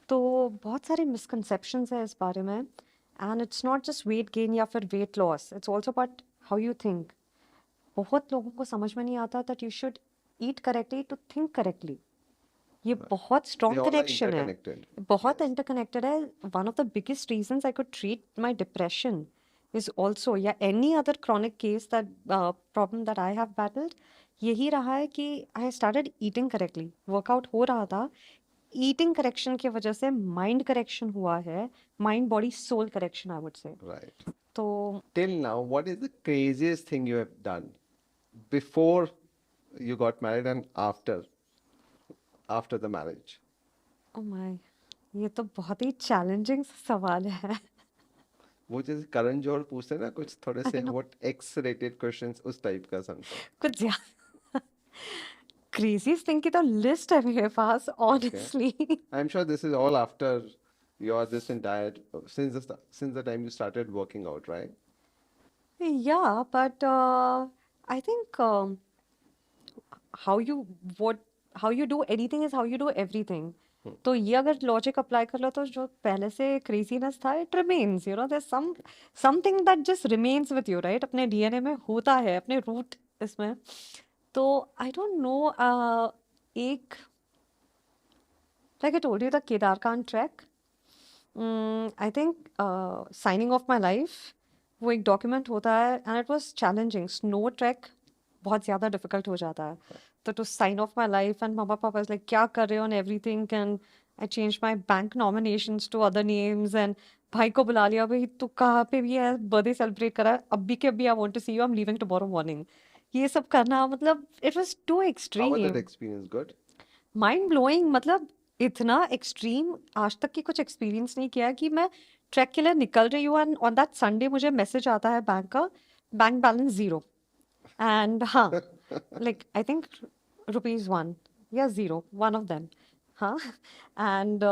तो बहुत सारे मिसकंसेप्शंस है इस बारे में, and it's not just weight gain या फिर weight loss, it's also about how you think. बहुत लोगों को समझ में नहीं आता that you should eat correctly to think correctly. ये Right. बहुत They strong all are connection है, interconnected. बहुत Yes. इंटरकनेक्टेड है। One of the biggest reasons I could treat my depression is also, या any other chronic case that problem that I have battled, यही रहा है कि I started eating correctly, workout हो रहा था, ईटिंग करेक्शन की वजह से माइंड करेक्शन हुआ है, mind body soul correction I would say. Right. तो Till now, what is the craziest thing you have done before you got married and after the marriage? Oh my, ये तो बहुत ही चैलेंजिंग सवाल है। वो जैसे करण जौहर पूछते हैं ना कुछ थोड़े से I know, what x rated questions, उस टाइप का समथिंग. कुछ ज्यादा क्रेजीस्ट थिंग की तो लिस्ट है मेरे पास Okay. Honestly. I'm sure this is all after your this entire since the time you started working out, right? Yeah, but I think how you what how you do anything is how you do everything. तो ये अगर लॉजिक अप्लाई कर लो तो जो पहले से क्रेजीनेस था it remains, you know, there something that just remains with you, right? अपने डीएनए में होता है, अपने रूट इसमें। तो आई डोंट नो, एक, like I told you the Kedarkantha track, I think signing off my life, वो एक डॉक्यूमेंट होता है and it was challenging. Snow track बहुत ज़्यादा डिफिकल्ट हो जाता है, तो to sign off my life and मम्मा पापा लाइक क्या कर रहे हो and everything, and I change my bank nominations to other names, and भाई को बुला लिया, भाई तू कहाँ पे भी है, बर्थडे सेलिब्रेट करा है, अभी के अभी I want to see you, I am leaving tomorrow morning. ये सब करना मतलब it was to How was that extreme, experience? Good? Mind blowing. मतलब इतना एक्सट्रीम आज तक की कुछ एक्सपीरियंस नहीं किया है कि मैं ट्रैक के लिए निकल रही हूँ एंड ऑन दैट संडे मुझे मैसेज आता है बैंक का, बैंक बैलेंस जीरो, एंड हाँ, लाइक आई थिंक रुपीज 1 या जीरो, वन ऑफ देम, हाँ। एंड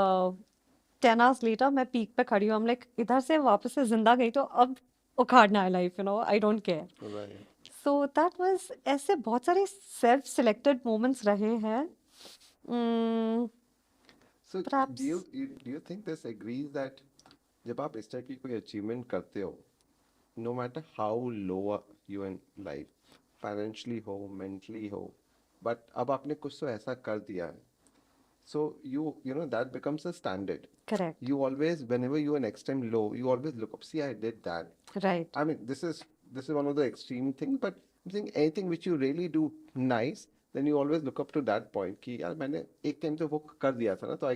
10 आवर्स लेटर मैं पीक पे खड़ी हूँ, हम लाइक इधर से वापस से जिंदा गई तो अब उखाड़ना है life, you know, I don't care. Right. So that was, ऐसे बहुत सारे सेल्फ सिलेक्टेड मोमेंट्स रहे हैं। So perhaps, do you think this agrees that जब आप इस टाइप की कोई अचीवमेंट करते हो, no matter how low you in life, financially हो, mentally हो, but अब आपने कुछ तो ऐसा कर दिया है, so you know that becomes a standard. Correct, You always, whenever you are next time low, you always look up, see I did that. Right, I mean, this is one of the extreme things, but I'm saying anything which you really do nice, then you always look up to that point कि यार मैंने एक टाइम तो वो कर दिया था ना, तो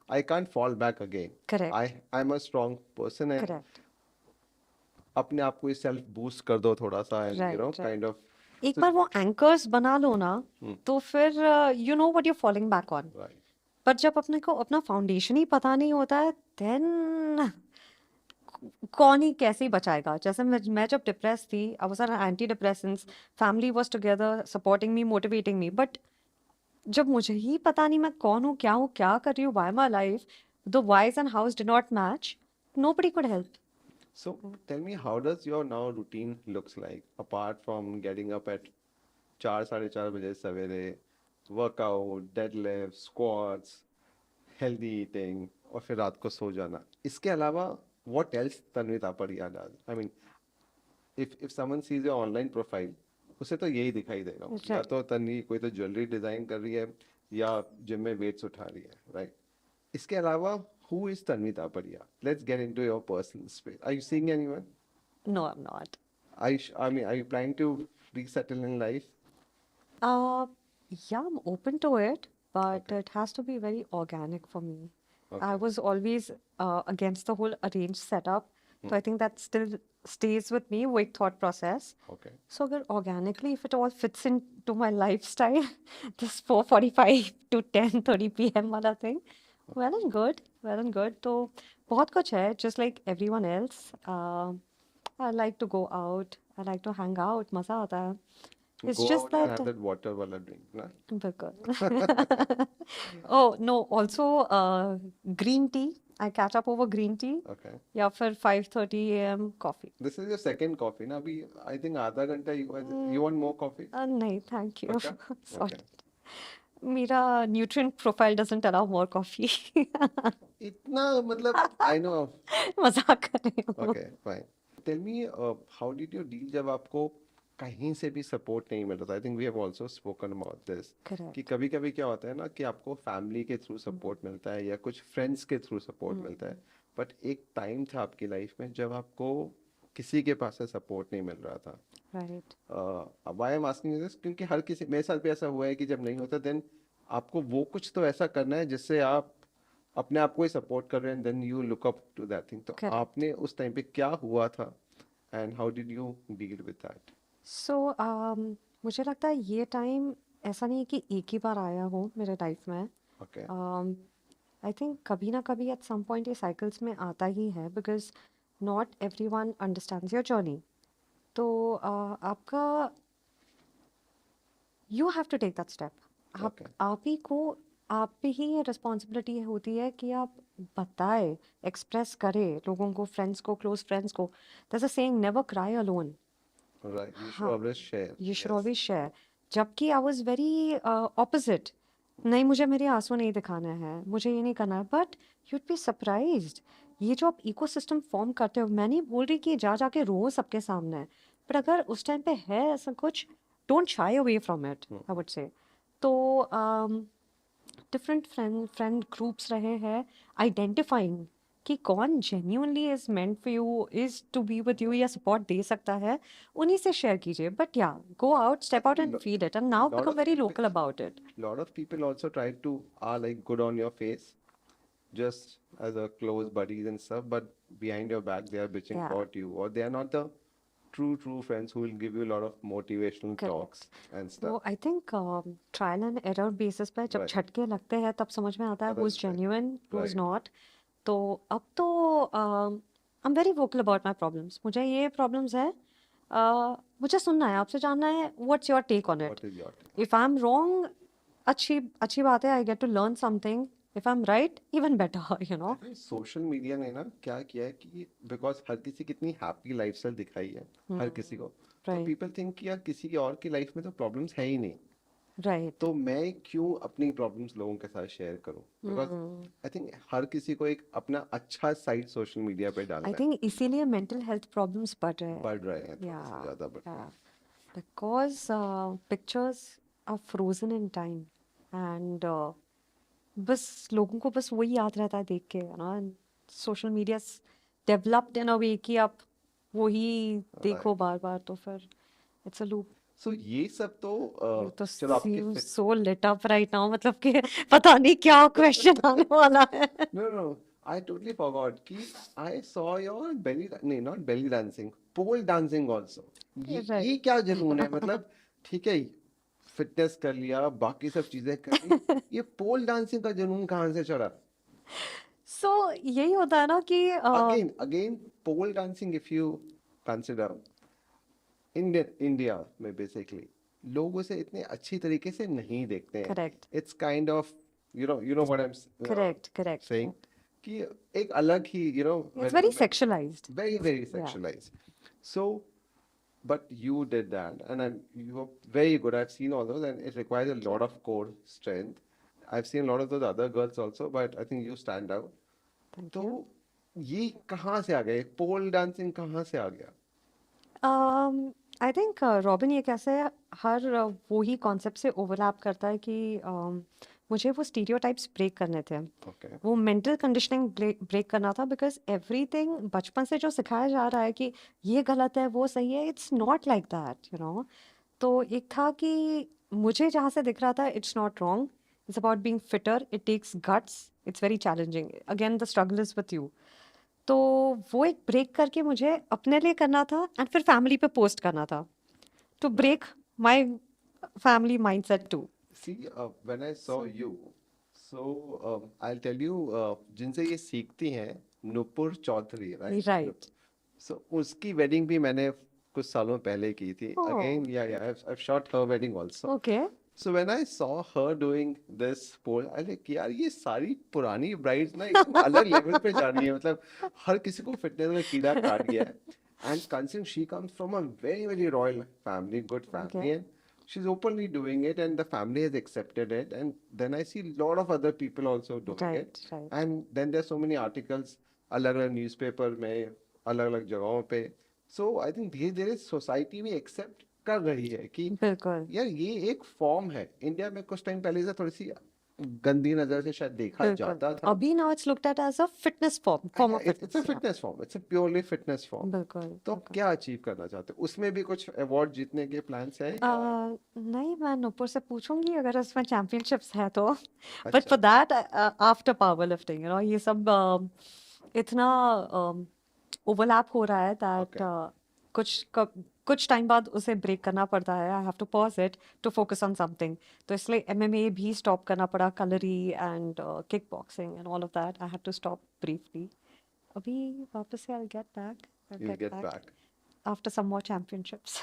I can't fall back again. Correct, I'm a strong person and correct, अपने आप को सेल्फ बूस्ट कर दो थोड़ा सा and right, kind right. of. एक So, बार वो एंकर्स बना लो ना, hmm, तो फिर you know what you following back on. right. पर जब अपने को अपना फाउंडेशन ही पता नहीं होता है, देन कौन ही कैसे ही बचाएगा। जैसे मैं जब डिप्रेस थी, I was on anti depressants, family was together supporting me, motivating me, but जब मुझे ही पता नहीं मैं कौन हूँ, क्या कर रही हूँ, why my life, the whys and hows did not match, nobody could help. So tell me, how does your now routine looks like apart from getting up at 4 साढ़े 4 बजे सवेरे, workout, deadlift, squats, healthy eating और फिर रात को सो जाना, इसके अलावा what else Tanvi Tapadia does? I mean, if someone sees your online profile, उसे तो यही दिखाई देगा, या राइट, तो तन्वी कोई तो ज्वेलरी डिजाइन कर रही है, या जिम में वेट्स उठा रही है, राइट? इसके अलावा who is Tanvi Tapadia? Let's get into your personal space. Are you seeing anyone? No, I'm not. I mean, are you planning to resettle in life? Uh, yeah, I'm open to it, but Okay, it has to be very organic for me. I okay. was always against the whole arranged setup, Hmm. so I think that still stays with me, with thought process. Okay. So agar organically, if it all fits into my lifestyle, this 4:45 to 10:30 p.m. wala thing, well and good, well and good. तो बहुत कुछ है, just like everyone else. I like to go out. I like to hang out. मजा आता है. It's Go just out and that. have that water wala drink, na? बिल्कुल. Oh no, also green tea. I catch up over green tea. Okay. या फिर 5:30 a.m. coffee. This is your second coffee, na? अभी I think आधा घंटा you want more coffee? नहीं, thank you. पक्का? Sorry. Okay. मेरा nutrient profile doesn't allow more coffee. इतना मतलब I know. मजाक कर रही हूँ. Okay, fine. Tell me, how did you deal जब आपको कहीं से भी सपोर्ट नहीं मिल रहा था? I think we have also spoken about this कि Correct. कभी कभी क्या होता है ना कि आपको फैमिली के थ्रू सपोर्ट मिलता है या कुछ फ्रेंड्स के थ्रू सपोर्ट मिलता है, बट एक टाइम था आपकी लाइफ में जब आपको किसी के पास से सपोर्ट नहीं मिल रहा था. Right. Why I am asking this, क्योंकि हर किसी, मेरे साथ भी ऐसा हुआ है कि जब नहीं होता देन आपको वो कुछ तो ऐसा करना है जिससे आप अपने आप को ही सपोर्ट कर रहे हैं, then you look up to that thing. तो Correct. आपने उस टाइम पे क्या हुआ था and how did you deal with that? So मुझे लगता है ये टाइम ऐसा नहीं है कि एक ही बार आया हो मेरे लाइफ में. ओके. आई थिंक कभी ना कभी एट सम पॉइंट ये साइकिल्स में आता ही है, because not every one understands your journey. तो आपका you have to take that step. Okay. आप ही को, आप पे ही ये रिस्पॉन्सिबिलिटी होती है कि आप बताए, एक्सप्रेस करें लोगों को, फ्रेंड्स को, क्लोज फ्रेंड्स को. there's a saying, never cry alone. Right, you should हाँ, always share. You should yes. Always share. जबकि आई वॉज वेरी ऑपोजिट. नहीं, मुझे मेरे आंसू नहीं दिखाना है, मुझे ये नहीं करना है. बट यूड बी सरप्राइज्ड, ये जो आप इकोसिस्टम फॉर्म करते हो. मैं नहीं बोल रही कि जा जाके रो सबके सामने, बट अगर उस टाइम पे है ऐसा कुछ, don't shy away from it, I would से. तो डिफरेंट फ्रेंड ग्रुप्स रहे हैं, आइडेंटिफाइंग कि कौन genuinely is meant for you, is to be with you या सपोर्ट दे सकता है, उन्हीं से शेयर कीजिए. But yeah, go out, I step out think and feel it, and now lot become of very people local about it. lot of people also try to are like good on your face just as a close buddies and stuff, but behind your back they are bitching Yeah, about you, or they are not the true friends who will give you a lot of motivational talks correct. and वो stuff. I thick trial and error basis पे जब Right. झटके लगते हैं तब समझ में आता है who is Right. Genuine, who is Right. Not. तो अब तो I am very vocal about my problems. मुझे ये प्रॉब्लम्स है, मुझे सुनना है, आपसे जानना है what's your take on it. What is your if I am wrong, अच्छी अच्छी बात है, I get to learn something. If I am right, even better, you know. I think social media ने ना क्या किया है कि बिकॉज हर किसी की इतनी हैप्पी लाइफस्टाइल दिखाई है हर किसी को, तो राइट. पीपल थिंक कि यार किसी की और की लाइफ में तो प्रॉब्लम्स है ही नहीं, राइट. तो मैं क्यों अपनी प्रॉब्लम्स लोगों के साथ शेयर करूं? बिकॉज आई थिंक हर किसी को एक अपना अच्छा साइड सोशल मीडिया पे आई डालना है. थिंक इसीलिए मेंटल हेल्थ प्रॉब्लम्स बढ़ रहे हैं. बढ़ रहे हैं, थोड़े से Yeah, ज्यादा बढ़ रहे yeah. हैं. Because pictures are frozen in time, and बस लोगों को बस वही याद रहता है देख के, है ना. सोशल मीडिया डेवलप्ड इन अ वे कि आप वही देखो राइट. बार बार, तो फिर इट्स अ लूप. सो ये सब तो यू तो चलो आपके seem so lit up right now, मतलब कि पता नहीं क्या क्वेश्चन आने वाला है. No no, I totally forgot कि आई सॉ योर बेली, नहीं not belly dancing, pole dancing also. ये राइट. ये क्या जुनून है? मतलब ठीक है, फिटनेस कर लिया, बाकी सब चीजें कर ली, ये पोल डांसिंग का जुनून कहाँ से चढ़ा? सो यही होता है ना कि again pole dancing, if you consider India में बेसिकली लोग उसे इतने अच्छी तरीके से नहीं देखते हैं. Correct, it's kind of you know what I am correct, correct. Saying कि एक अलग ही it's very sexualized. very yeah. sexualized. So but you did that and you were very good. I've seen all those and it requires a lot of core strength. I've seen a lot of those other girls also, but I think you stand out. Thank तो यू. ये कहाँ से आ गया? पोल डांसिंग कहाँ से आ गया? आई थिंक रॉबिन, ये कैसे हर वो ही कॉन्सेप्ट से ओवरलैप करता है कि मुझे वो स्टीरियोटाइप्स ब्रेक करने थे, ओके वो मेंटल कंडीशनिंग ब्रेक करना था, बिकॉज एवरीथिंग बचपन से जो सिखाया जा रहा है कि ये गलत है वो सही है, it's not like that, you know. तो एक था कि मुझे जहाँ से दिख रहा था it's not wrong, it's about being fitter, it takes guts, it's very challenging, again the struggle is with you. तो वो एक ब्रेक करके मुझे अपने लिए करना था एंड फिर फैमिली पे पोस्ट करना था, to break my family mindset to. See when I saw you so I tell you जिनसे ये सीखती हैं Nupur Chaudhary right right. So उसकी वेडिंग भी मैंने कुछ सालों पहले की थी oh, again yeah I shot her wedding also okay. So when I saw her doing this pole I like यार ये सारी पुरानी ब्राइड्स ना एकदम अलग लेवल पे जा रही है मतलब हर किसी को फिटनेस में कीड़ा काट गया है and considering she comes from a very very royal family good okay. Family and she's openly doing it and the family has accepted it and then I see a lot of other people also doing it right, right. and then there's so many articles अलग अलग न्यूज़पेपर में अलग अलग जगहों पे so I think धीरे धीरे सोसाइटी भी एक्सेप्ट कर रही है कि बिल्कुल, यार ये एक फॉर्म है इंडिया में कुछ टाइम पहले से थोड़ी सी गंदी नजर से शायद देखा बिल्कुल। जाता था अभी now it's looked at as a fitness form of it's a fitness, yeah. Fitness form it's a purely fitness form बिल्कुल, तो आप बिल्कुल। क्या अचीव करना चाहते हो उसमें भी कुछ अवार्ड जीतने के प्लान्स है या नहीं, मैं नुपुर से पूछूंगी अगर उसमें चैंपियनशिप्स है तो, बट अच्छा for that after power lifting, you know, ये सब इतना ओवरलैप हो रहा है दैट ओके कुछ टाइम बाद उसे ब्रेक करना पड़ता है, I have to pause it to focus on something. तो इसलिए एमएमए भी स्टॉप करना पड़ा, Kalari and kickboxing and all of that I had to stop briefly. अभी वापस से I you'll get get back back after some more championships.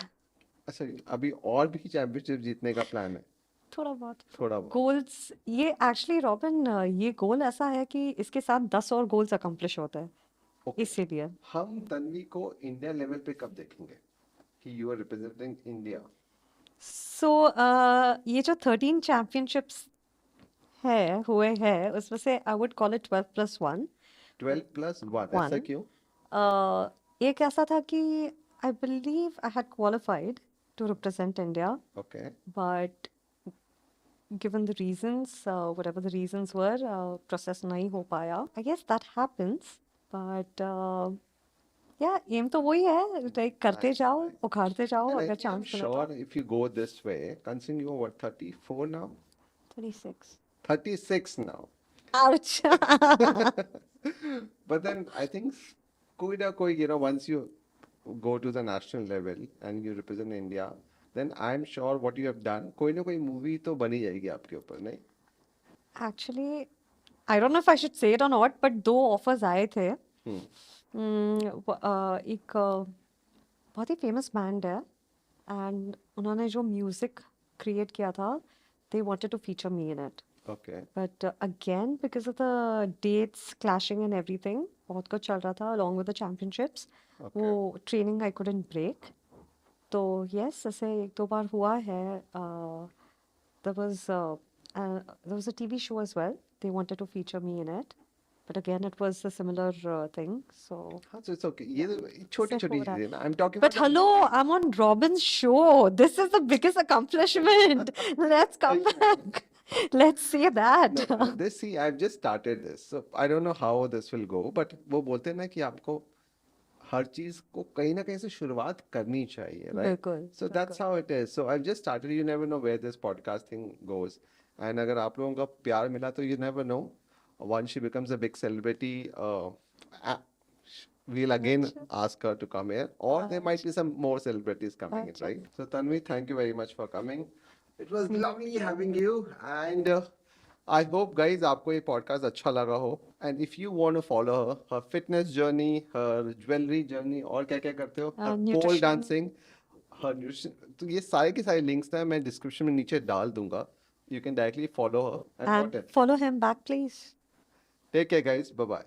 अच्छा अभी और भी चैंपियनशिप जीतने का प्लान है थोड़ा बहुत थोड़ा बहुत गोल्स, ये एक्चुअली रॉबिन, ये गोल ऐसा है कि इसके साथ 10 और गोल्स अकम्प्लिश होते हैं, ओके इसीलिए। हम तन्वी को इंडिया लेवल पे कब देखेंगे कि you are representing India so ये जो 13 चैंपियनशिप्स है हुए हैं उसमें से आई वुड कॉल इट 12+1। 12+1 ऐसा वन, क्यों एक ऐसा था कि I believe I had qualified to represent India, okay but given the reasons, whatever the reasons were, process नहीं हो पाया, I guess that happens, but yeah, aim तो वही है, like करते नाइस जाओ, नाइस उखाड़ते जाओ, and I अगर think I'm चांस मिला तो। sure if you go this way considering you're what 34 now 36। 36 now Ouch! but then I think कोई ना कोई you know once you go to the national level and you represent India then I'm sure what you have done कोई ना कोई मूवी तो बनी जाएगी आपके ऊपर नहीं Actually, I don't know if I should say it or not, but दो offers आए थे। हम्म एक बहुत ही फेमस बैंड है एंड उन्होंने जो म्यूजिक क्रिएट किया था, they wanted to feature me in it. Okay But again, because of the dates clashing and everything, बहुत कुछ चल रहा था along with the championships, वो okay training I couldn't break. तो yes, ऐसे एक दो बार हुआ है। There was there was a TV show as well. They wanted to feature me in it, but again, it was a similar thing. So हाँ so it's okay ये yeah, तो छोटी ऐसे छोटी हो रहा है। चीजें ना I'm talking But about the hello, I'm on Robin's show. This is the biggest accomplishment. Let's come back. Let's see that. no this see I've just started this so I don't know how this will go but वो बोलते हैं ना कि आपको हर चीज को कहीं ना कहीं से शुरुआत करनी चाहिए राइट बिल्कुल, सो दैट्स बिल्कुल। How it is so I just started you never know where this podcasting goes and अगर आप लोगों का प्यार मिला तो you never know once she becomes a big celebrity we'll again अच्छा, ask her to come here or there might अच्छा, be some more celebrities coming in अच्छा। right so Tanvi thank you very much for coming it was lovely having you and I hope guys आपको ये podcast अच्छा लगा हो and if you want to follow her her fitness journey her jewelry journey और क्या क्या करते हो her pole Nutrition dancing her nutrition तो ये सारे के सारे links ना मैं description में नीचे डाल दूंगा you can directly follow her and and what else follow him back, please. take care guys bye bye